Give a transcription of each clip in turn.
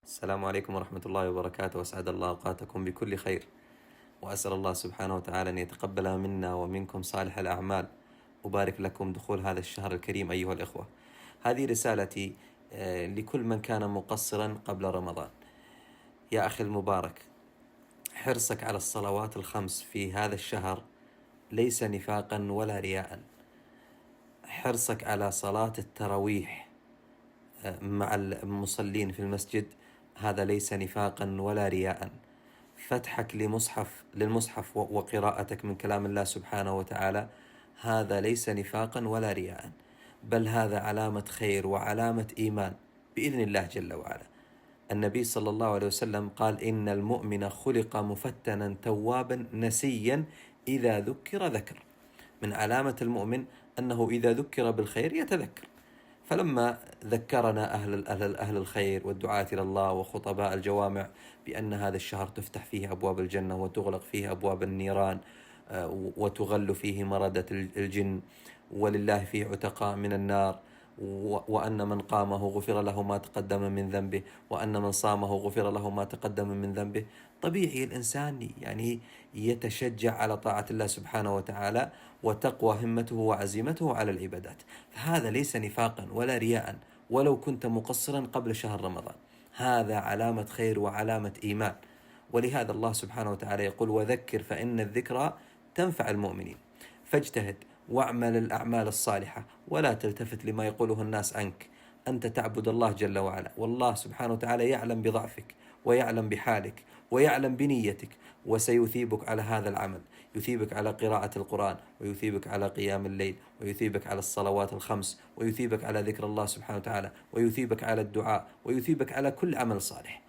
السلام عليكم ورحمة الله وبركاته، وأسعد الله أوقاتكم بكل خير، وأسأل الله سبحانه وتعالى أن يتقبل منا ومنكم صالح الأعمال، وبارك لكم دخول هذا الشهر الكريم أيها الإخوة. هذه رسالتي لكل من كان مقصرا قبل رمضان. يا أخي المبارك، حرصك على الصلوات الخمس في هذا الشهر ليس نفاقا ولا رياء. حرصك على صلاة التراويح مع المصلين في المسجد هذا ليس نفاقا ولا رياء. فتحك للمصحف وقراءتك من كلام الله سبحانه وتعالى هذا ليس نفاقا ولا رياء، بل هذا علامة خير وعلامة إيمان بإذن الله جل وعلا. النبي صلى الله عليه وسلم قال: إن المؤمن خلق مفتنا توابا نسيا إذا ذكر. من علامة المؤمن أنه إذا ذكر بالخير يتذكر. فلما ذكرنا أهل الخير والدعاة إلى الله وخطباء الجوامع بأن هذا الشهر تفتح فيه أبواب الجنة وتغلق فيه أبواب النيران، وتغل فيه مردة الجن، ولله فيه عتقاء من النار، وأن من قامه غفر له ما تقدم من ذنبه، وأن من صامه غفر له ما تقدم من ذنبه، طبيعي الإنسان يعني يتشجع على طاعة الله سبحانه وتعالى، وتقوى همته وعزيمته على العبادات. فهذا ليس نفاقا ولا رياء ولو كنت مقصرا قبل شهر رمضان، هذا علامة خير وعلامة إيمان. ولهذا الله سبحانه وتعالى يقول: وذكر فإن الذكرى تنفع المؤمنين. فاجتهد واعمل الأعمال الصالحة ولا تلتفت لما يقوله الناس عنك. أنت تعبد الله جل وعلا، والله سبحانه وتعالى يعلم بضعفك ويعلم بحالك ويعلم بنيتك، وسيثيبك على هذا العمل. يثيبك على قراءة القرآن، ويثيبك على قيام الليل، ويثيبك على الصلوات الخمس، ويثيبك على ذكر الله سبحانه وتعالى، ويثيبك على الدعاء، ويثيبك على كل عمل صالح.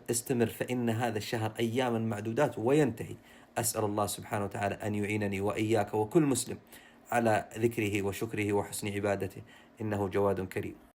استمر فإن هذا الشهر أياما معدودات وينتهي. أسأل الله سبحانه وتعالى أن يعينني وإياك وكل مسلم على ذكره وشكره وحسن عبادته، إنه جواد كريم.